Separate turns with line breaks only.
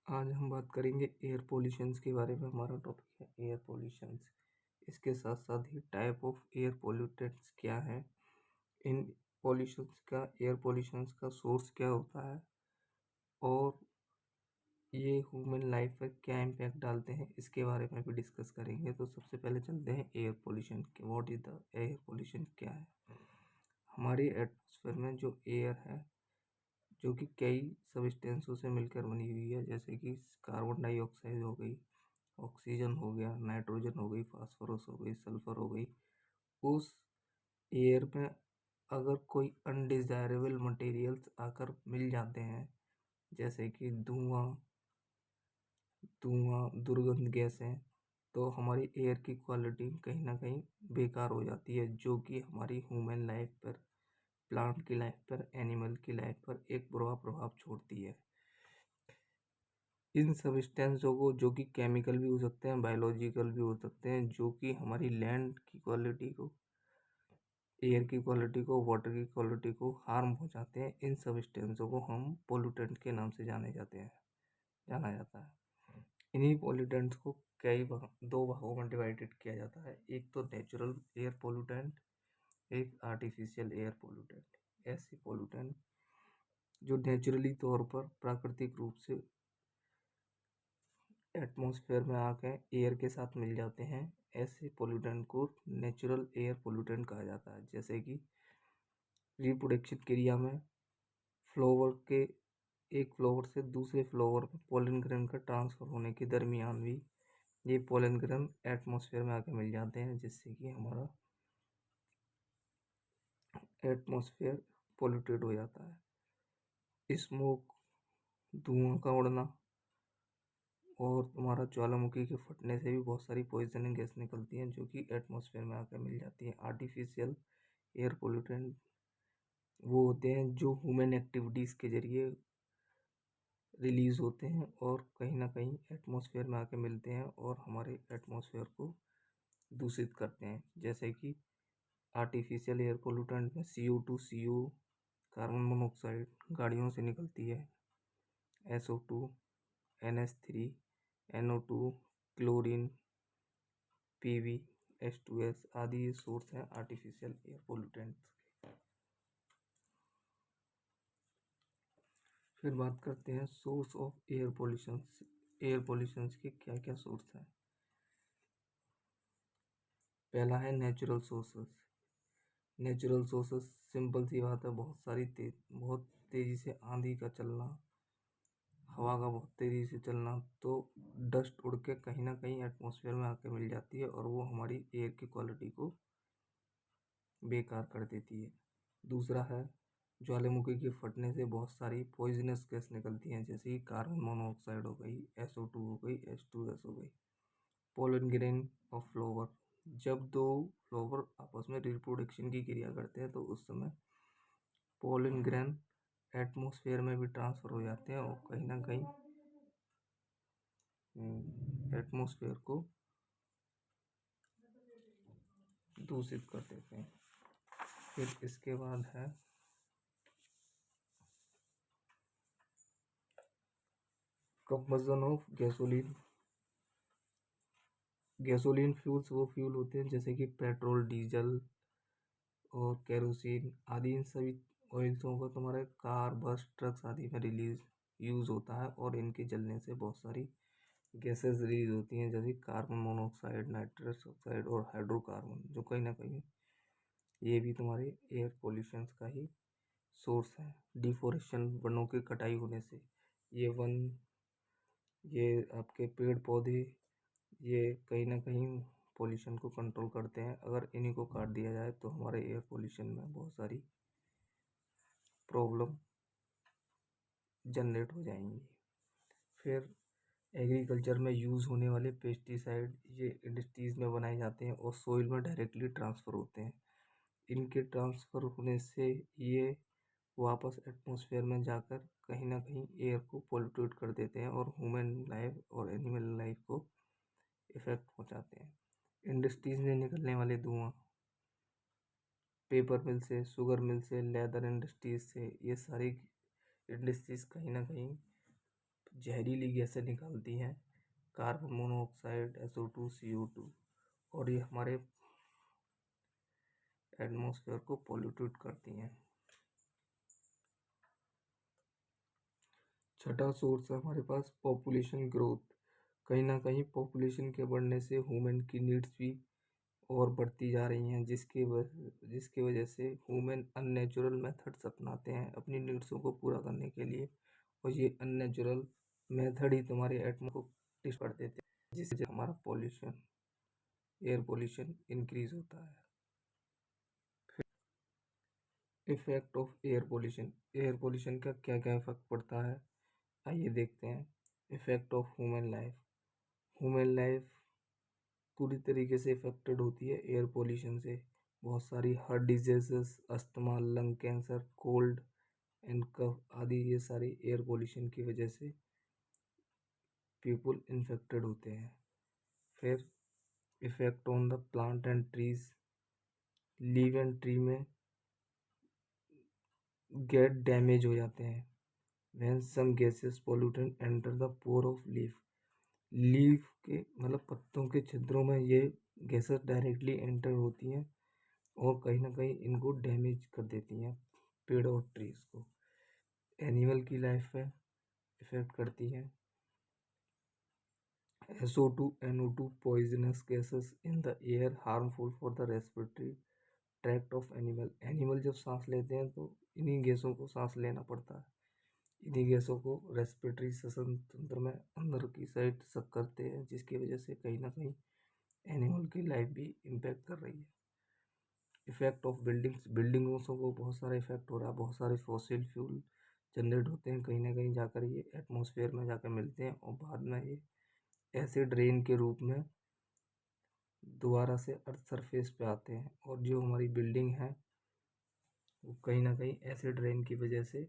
आज हम बात करेंगे एयर पोल्यूशंस के बारे में। हमारा टॉपिक है एयर पोल्यूशंस। इसके साथ साथ ही टाइप ऑफ एयर पोल्यूटेंट्स क्या है, इन एयर पोल्यूशंस का सोर्स क्या होता है और ये ह्यूमन लाइफ पर क्या इम्पैक्ट डालते हैं, इसके बारे में भी डिस्कस करेंगे। तो सबसे पहले चलते हैं एयर पोल्यूशन के। What is the air pollution, क्या है। हमारी एटमॉस्फेयर में जो एयर है, जो कि कई सब्सटेंसों से मिलकर बनी हुई है, जैसे कि कार्बन डाइऑक्साइड हो गई, ऑक्सीजन हो गया, नाइट्रोजन हो गई, फास्फोरस हो गई, सल्फर हो गई। उस एयर में अगर कोई अनडिजायरेबल मटेरियल्स आकर मिल जाते हैं, जैसे कि धुआं, दुर्गंध गैसें, तो हमारी एयर की क्वालिटी कहीं ना कहीं बेकार हो जाती है, जो कि हमारी ह्यूमन लाइफ पर, प्लांट की लाइफ पर, एनिमल की लाइफ पर एक बुरा प्रभाव छोड़ती है। इन सब्सटेंसों को, जो कि केमिकल भी हो सकते हैं, बायोलॉजिकल भी हो सकते हैं, जो कि हमारी लैंड की क्वालिटी को, एयर की क्वालिटी को, वाटर की क्वालिटी को हार्म पहुंचाते हैं, इन सब्सटेंसों को हम पोल्यूटेंट के नाम से जाना जाता है। इन्हीं पोल्यूटेंट्स को दो भागों में डिवाइडेड किया जाता है। एक तो नेचुरल एयर पोल्यूटेंट, एक आर्टिफिशियल एयर पोल्यूटेंट। ऐसे पोल्यूटेंट जो नेचुरली तौर पर, प्राकृतिक रूप से एटमॉस्फेयर में आकर एयर के साथ मिल जाते हैं, ऐसे पोल्यूटेंट को नेचुरल एयर पोल्यूटेंट कहा जाता है। जैसे कि रिप्रोडक्शन क्रिया में फ्लावर के एक फ्लावर से दूसरे फ्लावर में पोलन ग्रेन का ट्रांसफर होने के दरमियान भी ये पोलन ग्रेन एटमॉस्फेयर में आकर मिल जाते हैं, जिससे कि हमारा एटमॉस्फेयर पोल्यूटेड हो जाता है। स्मोक, धुआं का उड़ना और तुम्हारा ज्वालामुखी के फटने से भी बहुत सारी पॉइजनिंग गैस निकलती हैं, जो कि एटमॉस्फेयर में आकर मिल जाती हैं। आर्टिफिशियल एयर पोल्यूटेंट वो होते हैं जो ह्यूमन एक्टिविटीज़ के जरिए रिलीज होते हैं और कहीं ना कहीं एटमॉस्फेयर में आके मिलते हैं और हमारे एटमॉस्फेयर को दूषित करते हैं। जैसे कि आर्टिफिशियल एयर पोल्यूटेंट में CO2, CO, कार्बन मोनोऑक्साइड गाड़ियों से निकलती है, SO2, NH3, NO2, chlorine, PV, H2S आदि ये सोर्स हैं आर्टिफिशियल एयर पोल्यूटेंट्स के। फिर बात करते हैं source of air pollution. Air pollution के क्या क्या सोर्स हैं। पहला है natural sources. Natural sources simple सी बात है, बहुत तेज़ी से आंधी का चलना, हवा का बहुत तेज़ी से चलना, तो डस्ट उड़ के कहीं ना कहीं एटमॉस्फेयर में आके मिल जाती है और वो हमारी एयर की क्वालिटी को बेकार कर देती है। दूसरा है ज्वालामुखी के फटने से बहुत सारी पॉइजनस गैस निकलती हैं, जैसे कि कार्बन मोनोऑक्साइड हो गई, SO2 हो गई, H2S हो गई। पोलन ग्रेन ऑफ फ्लावर, जब दो फ्लावर आपस में रिप्रोडक्शन की क्रिया करते हैं तो उस समय पोलन ग्रेन एटमॉस्फेयर में भी ट्रांसफर हो जाते हैं और कहीं ना कहीं एटमॉस्फेयर को दूषित कर देते हैं। फिर इसके बाद है combustion of gasoline. Gasoline fuels वो फ्यूल होते हैं जैसे कि पेट्रोल, डीजल और केरोसिन आदि। इन सभी ऑयल्सों को तुम्हारे कार, बस, ट्रक्स आदि में यूज़ होता है और इनके जलने से बहुत सारी गैसेस रिलीज होती हैं, जैसे कार्बन मोनोऑक्साइड, नाइट्रस ऑक्साइड और हाइड्रोकार्बन, जो कहीं ना कहीं ये भी तुम्हारे एयर पोल्यूशन का ही सोर्स है। डिफोरेस्टेशन, वनों की कटाई होने से ये आपके पेड़ पौधे, ये कहीं ना कहीं पोल्यूशन को कंट्रोल करते हैं। अगर इन्हीं को काट दिया जाए तो हमारे एयर पोल्यूशन में बहुत सारी प्रॉब्लम जनरेट हो जाएंगी। फिर एग्रीकल्चर में यूज़ होने वाले पेस्टिसाइड ये इंडस्ट्रीज़ में बनाए जाते हैं और सोइल में डायरेक्टली ट्रांसफ़र होते हैं। इनके ट्रांसफ़र होने से ये वापस एटमॉस्फेयर में जाकर कहीं ना कहीं एयर को पोल्यूटेट कर देते हैं और ह्यूमन लाइफ और एनिमल लाइफ को इफ़ेक्ट पहुंचाते हैं। इंडस्ट्रीज़ में निकलने वाले धुआं, पेपर मिल से, शुगर मिल से, लेदर इंडस्ट्रीज से, ये सारी इंडस्ट्रीज़ कहीं ना कहीं जहरीली गैसें निकालती हैं, कार्बन मोनोऑक्साइड, SO2, CO2, और ये हमारे एटमॉस्फेयर को पॉल्यूटेड करती हैं। छठा सोर्स है हमारे पास पॉपुलेशन ग्रोथ। कहीं ना कहीं पॉपुलेशन के बढ़ने से ह्यूमन की नीड्स भी और बढ़ती जा रही हैं, जिसकी वजह से ह्यूमन अननेचुरल मेथड्स अपनाते हैं अपनी नीड्सों को पूरा करने के लिए, और ये अननेचुरल मेथड ही तुम्हारे एटमॉस्फेयर को डिस्टर्ब कर देते हैं, जिससे हमारा पॉल्यूशन, एयर पॉल्यूशन इंक्रीज होता है। Effect of air pollution. Air pollution का क्या क्या इफेक्ट पड़ता है, आइए देखते हैं। Effect of human life. Human life पूरी तरीके से इफेक्टेड होती है एयर पोल्यूशन से। बहुत सारी heart diseases, asthma, lung cancer, cold and cough आदि, ये सारी एयर पोल्यूशन की वजह से पीपल इन्फेक्टेड होते हैं। फिर effect on the plant and trees. Leave and tree में गेट डैमेज हो जाते हैं। When some gases pollutant enter the pore of leaf. Leaf के मतलब पत्तों के छिद्रों में ये गैसेस डायरेक्टली एंटर होती हैं और कहीं ना कहीं इनको डैमेज कर देती हैं, पेड़ और ट्रीज को। एनिमल की लाइफ पे इफेक्ट करती हैं। SO2, NO2 poisonous gases in the air harmful for the respiratory tract of animal. Animal जब सांस लेते हैं तो इन्हीं गैसों को सांस लेना पड़ता है, इन्हीं गैसों को रेस्पिरेटरी श्वसन तंत्र में अंदर की साइड सक करते हैं, जिसकी वजह से कहीं ना कहीं एनिमल की लाइफ भी इम्पेक्ट कर रही है। Effect of buildings. बिल्डिंगों से को बहुत सारा इफेक्ट हो रहा है, बहुत सारे फॉसिल फ्यूल जनरेट होते हैं, कहीं ना कहीं जाकर ये एटमॉस्फेयर में जाकर मिलते हैं और बाद में ये एसिड रेन के रूप में दोबारा से अर्थ सरफेस पे आते हैं, और जो हमारी बिल्डिंग है वो कहीं ना कहीं एसिड रेन की वजह से